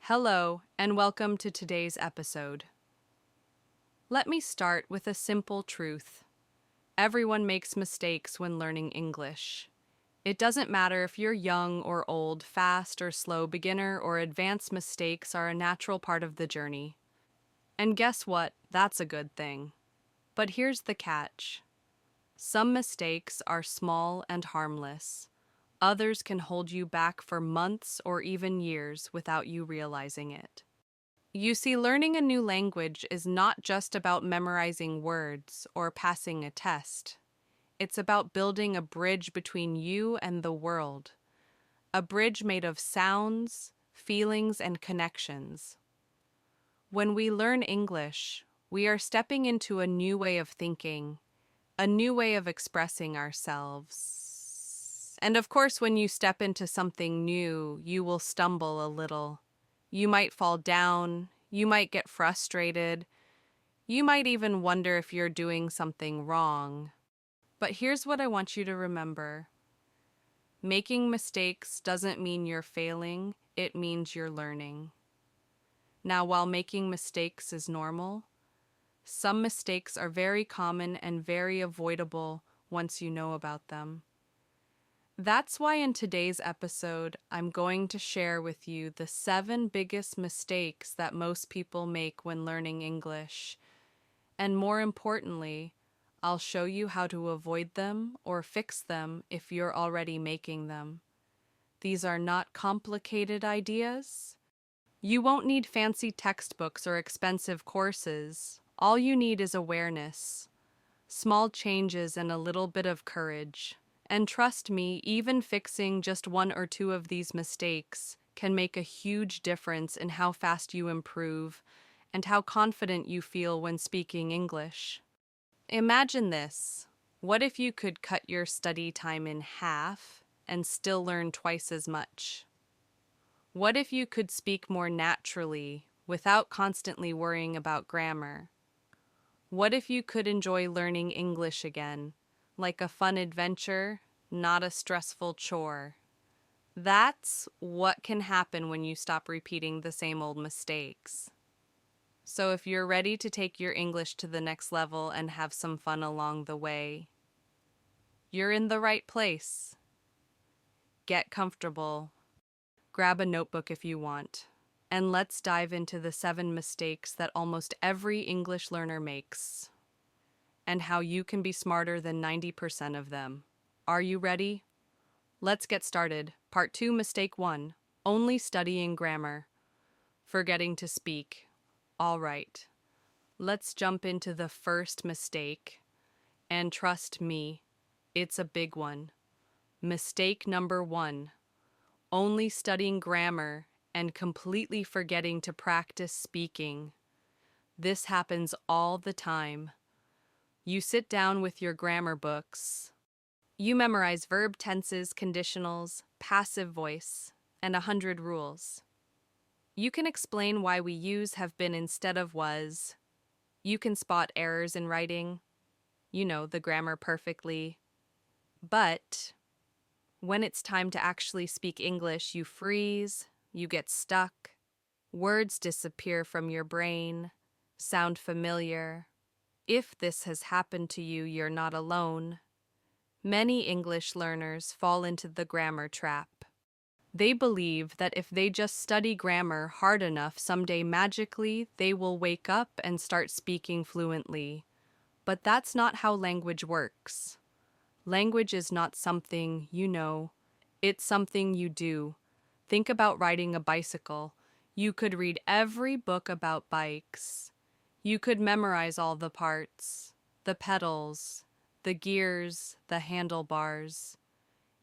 Hello, and welcome to today's episode. Let me start with a simple truth. Everyone makes mistakes when learning English. It doesn't matter if you're young or old, fast or slow, beginner or advanced, mistakes are a natural part of the journey. And guess what? That's a good thing. But here's the catch. Some mistakes are small and harmless. Others can hold you back for months or even years without you realizing it. You see, learning a new language is not just about memorizing words or passing a test. It's about building a bridge between you and the world, a bridge made of sounds, feelings, and connections. When we learn English, we are stepping into a new way of thinking, a new way of expressing ourselves. And of course, when you step into something new, you will stumble a little. You might fall down, you might get frustrated, you might even wonder if you're doing something wrong. But here's what I want you to remember. Making mistakes doesn't mean you're failing, it means you're learning. Now, while making mistakes is normal, some mistakes are very common and very avoidable once you know about them. That's why in today's episode, I'm going to share with you the 7 biggest mistakes that most people make when learning English. And more importantly, I'll show you how to avoid them or fix them if you're already making them. These are not complicated ideas. You won't need fancy textbooks or expensive courses. All you need is awareness, small changes, and a little bit of courage. And trust me, even fixing just 1 or 2 of these mistakes can make a huge difference in how fast you improve and how confident you feel when speaking English. Imagine this. What if you could cut your study time in half and still learn twice as much? What if you could speak more naturally without constantly worrying about grammar? What if you could enjoy learning English again, like a fun adventure, not a stressful chore? That's what can happen when you stop repeating the same old mistakes. So if you're ready to take your English to the next level and have some fun along the way, you're in the right place. Get comfortable. Grab a notebook if you want. And let's dive into the 7 mistakes that almost every English learner makes, and how you can be smarter than 90% of them. Are you ready? Let's get started. Part 2, Mistake 1. Only studying grammar. Forgetting to speak. All right. Let's jump into the first mistake. And trust me, it's a big one. Mistake number 1. Only studying grammar and completely forgetting to practice speaking. This happens all the time. You sit down with your grammar books. You memorize verb tenses, conditionals, passive voice, and 100 rules. You can explain why we use have been instead of was. You can spot errors in writing. You know the grammar perfectly. But when it's time to actually speak English, you freeze, you get stuck, words disappear from your brain, sound familiar. If this has happened to you, you're not alone. Many English learners fall into the grammar trap. They believe that if they just study grammar hard enough, someday magically they will wake up and start speaking fluently. But that's not how language works. Language is not something you know. It's something you do. Think about riding a bicycle. You could read every book about bikes. You could memorize all the parts, the pedals, the gears, the handlebars.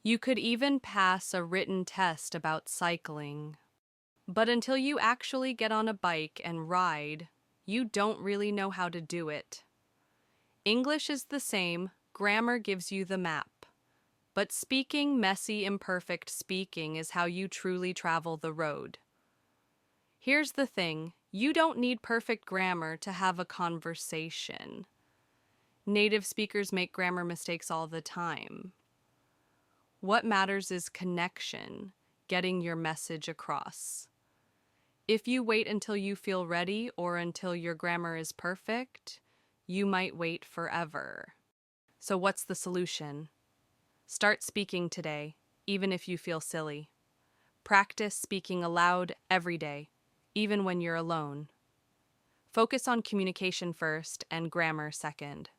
You could even pass a written test about cycling. But until you actually get on a bike and ride, you don't really know how to do it. English is the same. Grammar gives you the map. But speaking messy, imperfect speaking is how you truly travel the road. Here's the thing. You don't need perfect grammar to have a conversation. Native speakers make grammar mistakes all the time. What matters is connection, getting your message across. If you wait until you feel ready or until your grammar is perfect, you might wait forever. So, what's the solution? Start speaking today, even if you feel silly. Practice speaking aloud every day, even when you're alone. Focus on communication first and grammar second.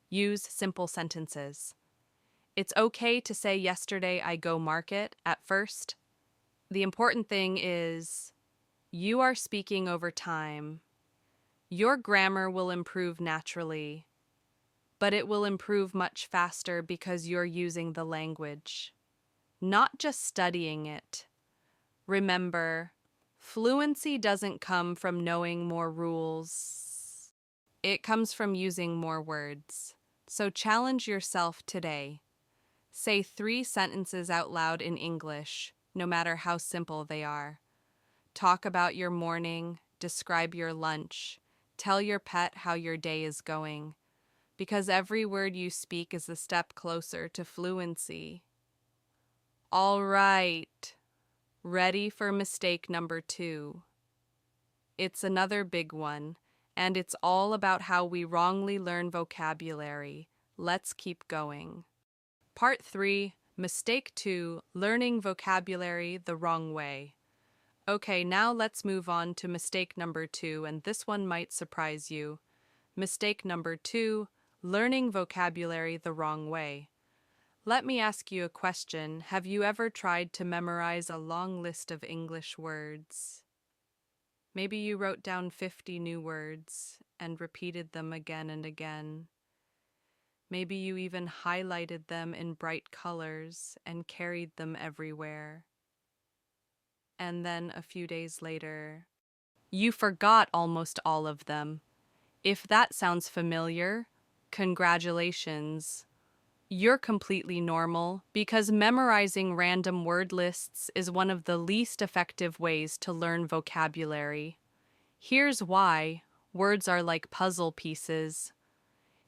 Use simple sentences. It's okay to say yesterday I go market at first. The important thing is you are speaking over time. Your grammar will improve naturally, but it will improve much faster because you're using the language, not just studying it. Remember, fluency doesn't come from knowing more rules. It comes from using more words. So challenge yourself today. Say 3 sentences out loud in English, no matter how simple they are. Talk about your morning, describe your lunch, tell your pet how your day is going, because every word you speak is a step closer to fluency. All right, ready for mistake number 2. It's another big one, and it's all about how we wrongly learn vocabulary. Let's keep going. Part 3, Mistake 2, Learning Vocabulary the Wrong Way. Okay, now let's move on to mistake number 2, and this one might surprise you. Mistake number 2, learning vocabulary the wrong way. Let me ask you a question. Have you ever tried to memorize a long list of English words? Maybe you wrote down 50 new words and repeated them again and again. Maybe you even highlighted them in bright colors and carried them everywhere. And then a few days later, you forgot almost all of them. If that sounds familiar, congratulations. You're completely normal because memorizing random word lists is one of the least effective ways to learn vocabulary. Here's why. Words are like puzzle pieces.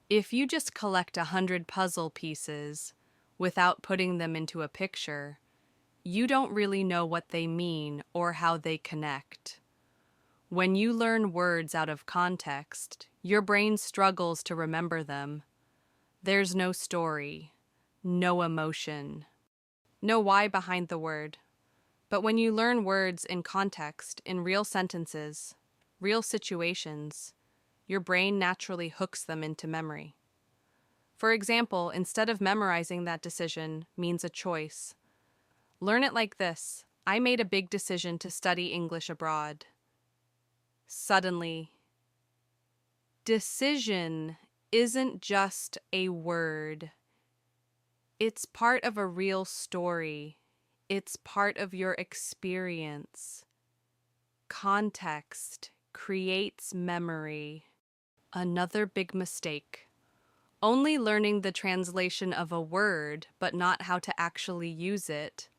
If you just collect 100 puzzle pieces without putting them into a picture, you don't really know what they mean or how they connect. When you learn words out of context, your brain struggles to remember them. There's no story, no emotion, no why behind the word. But when you learn words in context, in real sentences, real situations, your brain naturally hooks them into memory. For example, instead of memorizing that decision means a choice, learn it like this. I made a big decision to study English abroad. Suddenly, decision isn't just a word. It's part of a real story. It's part of your experience. Context creates memory. Another big mistake. Only learning the translation of a word, but not how to actually use it.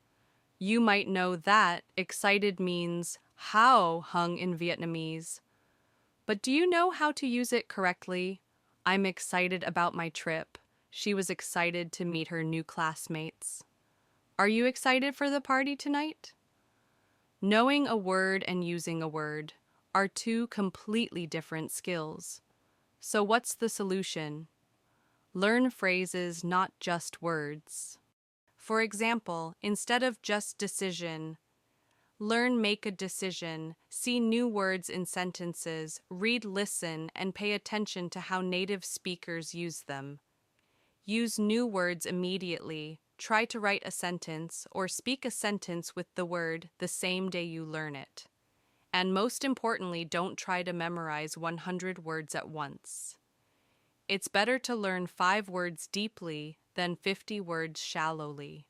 You might know that excited means how hung in Vietnamese. But do you know how to use it correctly? I'm excited about my trip. She was excited to meet her new classmates. Are you excited for the party tonight? Knowing a word and using a word are 2 completely different skills. So what's the solution? Learn phrases, not just words. For example, instead of just decision, learn make a decision, see new words in sentences, read, listen, and pay attention to how native speakers use them. Use new words immediately. Try to write a sentence or speak a sentence with the word the same day you learn it. And most importantly, don't try to memorize 100 words at once. It's better to learn 5 words deeply than 50 words shallowly.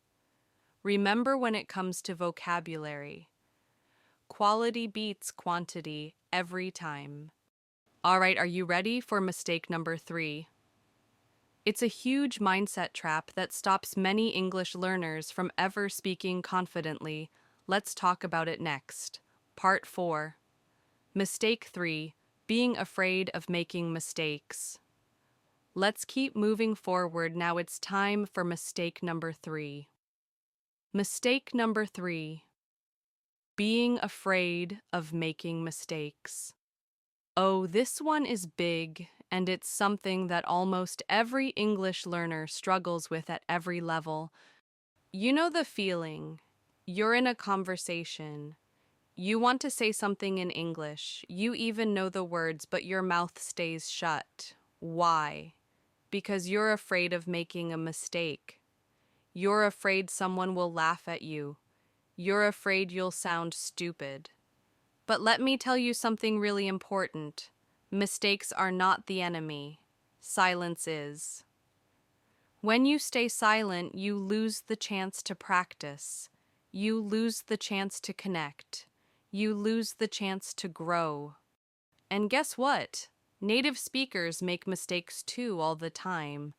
Remember, when it comes to vocabulary, quality beats quantity every time. All right, are you ready for mistake number 3? It's a huge mindset trap that stops many English learners from ever speaking confidently. Let's talk about it next. Part 4. Mistake 3. Being afraid of making mistakes. Let's keep moving forward. Now it's time for mistake number 3. Mistake number 3. Being afraid of making mistakes. Oh, this one is big, and it's something that almost every English learner struggles with at every level. You know the feeling. You're in a conversation. You want to say something in English. You even know the words, but your mouth stays shut. Why? Because you're afraid of making a mistake. You're afraid someone will laugh at you. You're afraid you'll sound stupid. But let me tell you something really important. Mistakes are not the enemy. Silence is. When you stay silent, you lose the chance to practice. You lose the chance to connect. You lose the chance to grow. And guess what? Native speakers make mistakes too all the time.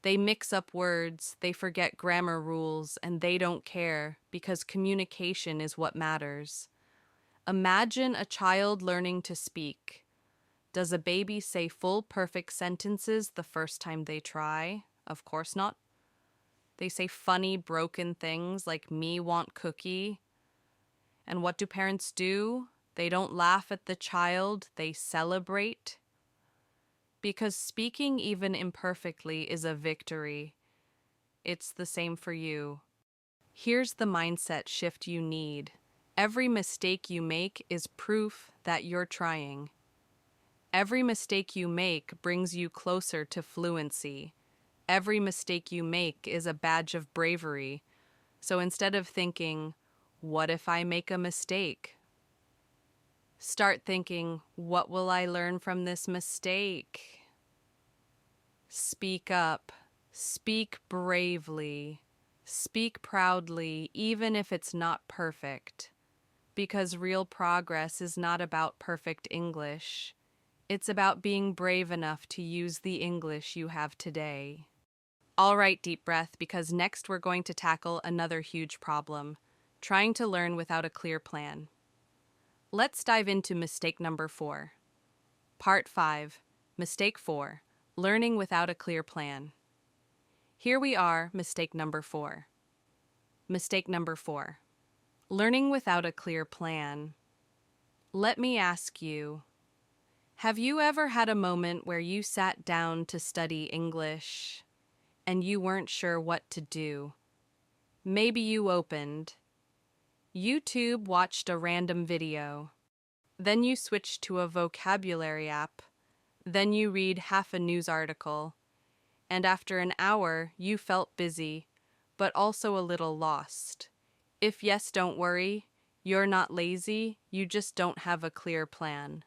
They mix up words, they forget grammar rules, and they don't care because communication is what matters. Imagine a child learning to speak. Does a baby say full perfect sentences the first time they try? Of course not. They say funny, broken things like me want cookie. And what do parents do? They don't laugh at the child, they celebrate. Because speaking even imperfectly is a victory. It's the same for you. Here's the mindset shift you need. Every mistake you make is proof that you're trying. Every mistake you make brings you closer to fluency. Every mistake you make is a badge of bravery. So instead of thinking, what if I make a mistake? Start thinking, what will I learn from this mistake? Speak up. Speak bravely. Speak proudly, even if it's not perfect. Because real progress is not about perfect English. It's about being brave enough to use the English you have today. All right, deep breath, because next we're going to tackle another huge problem, trying to learn without a clear plan. Let's dive into mistake number 4. Part 5, Mistake 4, Learning Without a Clear Plan. Here we are, mistake number 4. Mistake number 4, Learning without a clear plan. Let me ask you, have you ever had a moment where you sat down to study English and you weren't sure what to do? Maybe you opened YouTube, watched a random video, then you switched to a vocabulary app, then you read half a news article, and after an hour you felt busy, but also a little lost. If yes, don't worry, you're not lazy, you just don't have a clear plan.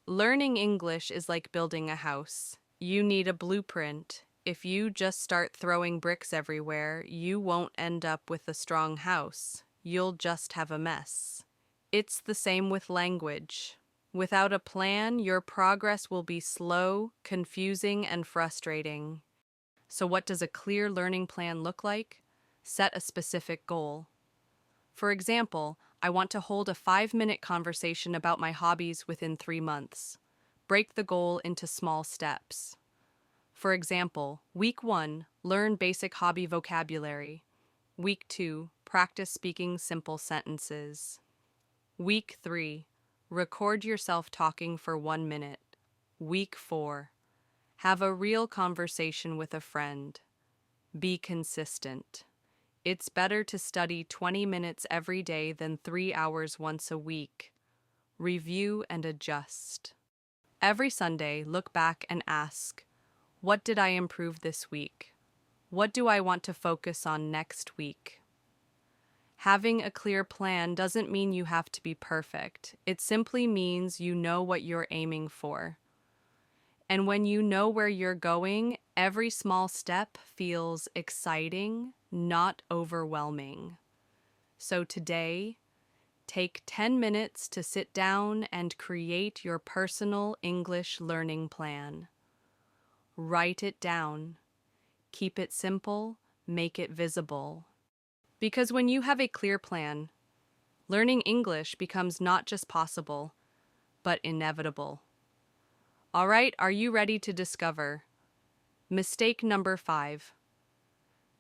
Learning English is like building a house. You need a blueprint. If you just start throwing bricks everywhere, you won't end up with a strong house. You'll just have a mess. It's the same with language. Without a plan, your progress will be slow, confusing, and frustrating. So what does a clear learning plan look like? Set a specific goal. For example, I want to hold a 5-minute conversation about my hobbies within 3 months. Break the goal into small steps. For example, Week 1, learn basic hobby vocabulary. Week 2, practice speaking simple sentences. Week 3, record yourself talking for 1 minute. Week 4, have a real conversation with a friend. Be consistent. It's better to study 20 minutes every day than 3 hours once a week. Review and adjust. Every Sunday, look back and ask, what did I improve this week? What do I want to focus on next week? Having a clear plan doesn't mean you have to be perfect. It simply means you know what you're aiming for. And when you know where you're going, every small step feels exciting, not overwhelming. So today, take 10 minutes to sit down and create your personal English learning plan. Write it down. Keep it simple, make it visible. Because when you have a clear plan, learning English becomes not just possible, but inevitable. All right, are you ready to discover? Mistake number 5.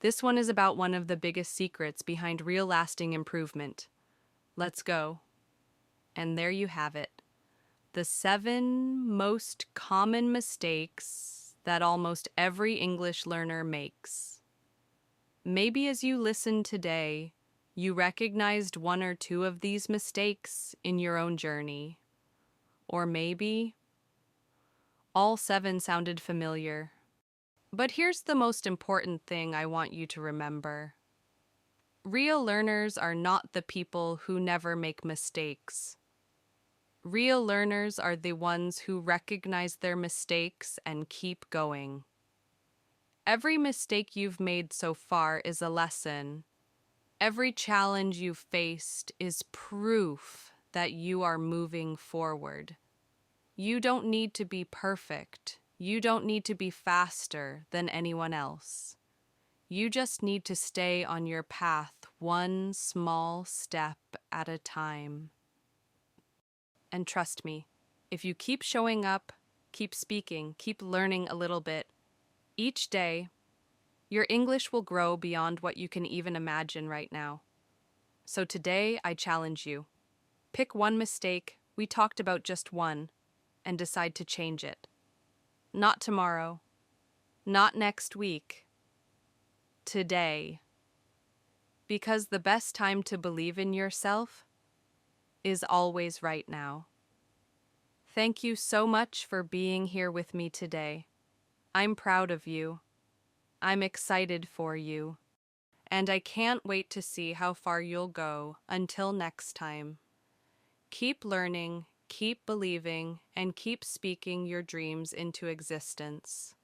This one is about one of the biggest secrets behind real lasting improvement. Let's go. And there you have it. The 7 most common mistakes that almost every English learner makes. Maybe as you listen today, you recognized 1 or 2 of these mistakes in your own journey. Or maybe all 7 sounded familiar. But here's the most important thing I want you to remember. Real learners are not the people who never make mistakes. Real learners are the ones who recognize their mistakes and keep going. Every mistake you've made so far is a lesson. Every challenge you've faced is proof that you are moving forward. You don't need to be perfect. You don't need to be faster than anyone else. You just need to stay on your path 1 small step at a time. And trust me, if you keep showing up, keep speaking, keep learning a little bit, each day, your English will grow beyond what you can even imagine right now. So today, I challenge you. Pick 1 mistake, we talked about just 1, and decide to change it. Not tomorrow, not next week, today. Because the best time to believe in yourself is always right now. Thank you so much for being here with me today. I'm proud of you. I'm excited for you. And I can't wait to see how far you'll go until next time. Keep learning, keep believing, and keep speaking your dreams into existence.